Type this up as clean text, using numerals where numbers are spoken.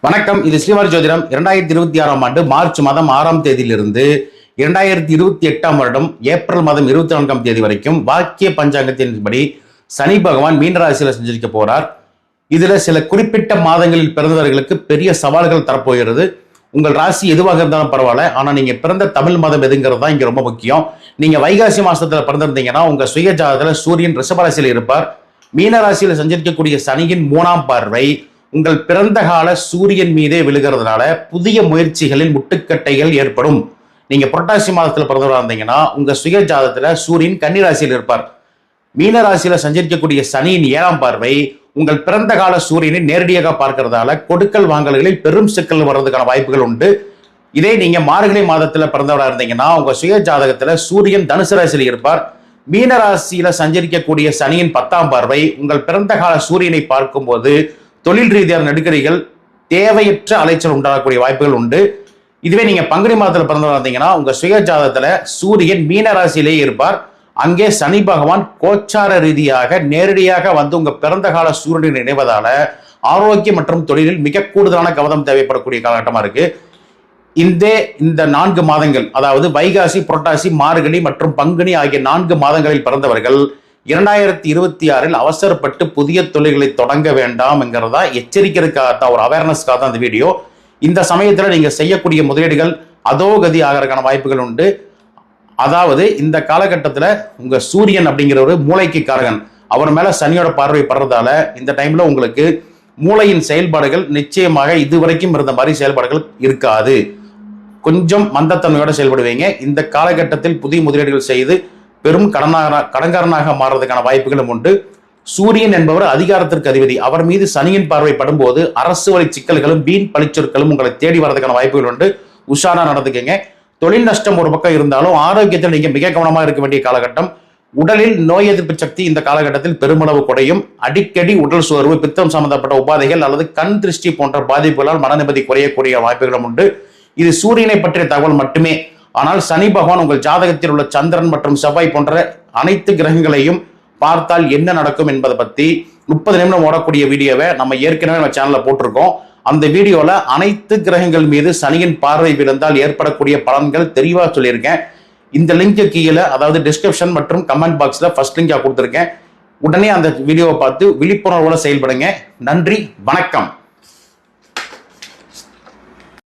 வணக்கம். இது ஸ்ரீவாரி ஜோதிடம். 2026 ஆண்டு மார்ச் மாதம் 6ஆம் தேதியிலிருந்து 2028 வருடம் ஏப்ரல் மாதம் 24ஆம் தேதி வரைக்கும் வாக்கிய பஞ்சாங்கத்தின்படி சனி பகவான் மீனராசியில் சஞ்சரிக்க போறார். இதுல சில குறிப்பிட்ட மாதங்களில் பிறந்தவர்களுக்கு பெரிய சவால்கள் தரப்போகிறது. உங்கள் ராசி எதுவாக இருந்தாலும் பரவாயில்ல, ஆனா நீங்க பிறந்த தமிழ் மாதம் எதுங்கிறது தான் இங்க ரொம்ப முக்கியம். நீங்க வைகாசி மாசத்துல பிறந்திருந்தீங்கன்னா உங்க சுய ஜாதகத்துல சூரியன் ரிஷபராசியில் இருப்பார். மீனராசியில் சஞ்சரிக்கக்கூடிய சனியின் 3ஆம் பார்வை உங்கள் பிறந்த கால சூரியன் மீதே விழுகிறதுனால புதிய முயற்சிகளில் முட்டுக்கட்டைகள் ஏற்படும். நீங்க புரட்டாசி மாதத்துல பிறந்தவராக இருந்தீங்கன்னா உங்க சுய ஜாதகத்துல சூரியன் கன்னிராசியில் இருப்பார். மீனராசியில சஞ்சரிக்கக்கூடிய சனியின் 7ஆம் பார்வை உங்கள் பிறந்த கால சூரியனை நேரடியாக பார்க்கறதால கொடுக்கல் வாங்கல்களில் பெரும் சிக்கல் வர்றதுக்கான வாய்ப்புகள் உண்டு. இதே நீங்க மார்கழி மாதத்துல பிறந்தவராக இருந்தீங்கன்னா உங்க சுய ஜாதகத்துல சூரியன் தனுசு ராசியில் இருப்பார். மீனராசியில சஞ்சரிக்கக்கூடிய சனியின் 10ஆம் பார்வை உங்கள் பிறந்த கால சூரியனை பார்க்கும்போது தொழில் ரீதியான நெருக்கடிகள், தேவையற்ற அலைச்சல் உண்டாகக்கூடிய வாய்ப்புகள் உண்டு. இதுவே நீங்க பங்குனி மாதத்துல பிறந்தவராக இருந்தீங்கன்னா உங்க சுய ஜாதகத்துல சூரியன் மீனராசியிலேயே இருப்பார். அங்கே சனி பகவான் கோச்சார ரீதியாக நேரடியாக வந்து உங்க பிறந்த கால சூரியனை இணைவதால ஆரோக்கியம் மற்றும் தொழிலில் மிக கூடுதலான கவனம் தேவைப்படக்கூடிய காலகட்டமா இருக்கு. இந்த 4 மாதங்கள், அதாவது வைகாசி, புரட்டாசி, மார்கழி மற்றும் பங்குனி ஆகிய 4 மாதங்களில் பிறந்தவர்கள் 2026 அவசரப்பட்டு புதிய தொழில்களை தொடங்க வேண்டாம் என்கிறதா எச்சரிக்கிறதுக்காகத்தான், ஒரு அவேர்னஸ்க்காக தான் இந்த வீடியோ. இந்த சமயத்துல நீங்க செய்யக்கூடிய முதலீடுகள் அதோகதி ஆகிறதுக்கான வாய்ப்புகள் உண்டு. அதாவது இந்த காலகட்டத்துல உங்க சூரியன் அப்படிங்கிற ஒரு மூளைக்கு காரகன், அவர் மேல சனியோட பார்வை படுறதால இந்த டைம்ல உங்களுக்கு மூளையின் செயல்பாடுகள் நிச்சயமாக இதுவரைக்கும் இருந்த மாதிரி செயல்பாடுகள் இருக்காது. கொஞ்சம் மந்தத்தன்மையோட செயல்படுவீங்க. இந்த காலகட்டத்தில் புதிய முதலீடுகள் செய்து பெரும் கடன்காரனாக மாறுறதுக்கான வாய்ப்புகளும் உண்டு. சூரியன் என்பவர் அதிகாரத்திற்கு அதிபதி. அவர் மீது சனியின் பார்வை படும்போது அரசு வழி சிக்கல்களும் வீண் பழிச்சொற்களும் உங்களை தேடி வரதுக்கான வாய்ப்புகள் உண்டு. உஷாரா நடந்துக்கங்க. தொழில் நஷ்டம் ஒரு பக்கம் இருந்தாலும் ஆரோக்கியத்தில் நீங்க மிக கவனமாக இருக்க வேண்டிய காலகட்டம். உடலில் நோய் எதிர்ப்பு சக்தி இந்த காலகட்டத்தில் பெருமளவு குறையும். அடிக்கடி உடல் சோர்வு, பித்தம் சம்பந்தப்பட்ட உபாதைகள் அல்லது கண் திருஷ்டி போன்ற பாதிப்புகளால் மன நிம்மதி குறையக்கூடிய வாய்ப்புகளும் உண்டு. இது சூரியனை பற்றிய தகவல் மட்டுமே. ஆனால் சனி பகவான் உங்கள் ஜாதகத்தில் உள்ள சந்திரன் மற்றும் செவ்வாய் போன்ற அனைத்து கிரகங்களையும் பார்த்தால் என்ன நடக்கும் என்பதை பத்தி 30 நிமிடம் ஓடக்கூடிய வீடியோவை நம்ம ஏற்கனவே நம்ம சேனல்ல போட்டிருக்கோம். அந்த வீடியோல அனைத்து கிரகங்கள் மீது சனியின் பார்வை விழுந்தால் ஏற்படக்கூடிய பலன்கள் தெளிவா சொல்லியிருக்கேன். இந்த லிங்க் கீழே, அதாவது டிஸ்கிரிப்ஷன் மற்றும் கமெண்ட் பாக்ஸ்ல ஃபர்ஸ்ட் லிங்கா கொடுத்துருக்கேன். உடனே அந்த வீடியோவை பார்த்து விழிப்புணர்வோட செயல்படுங்க. நன்றி, வணக்கம்.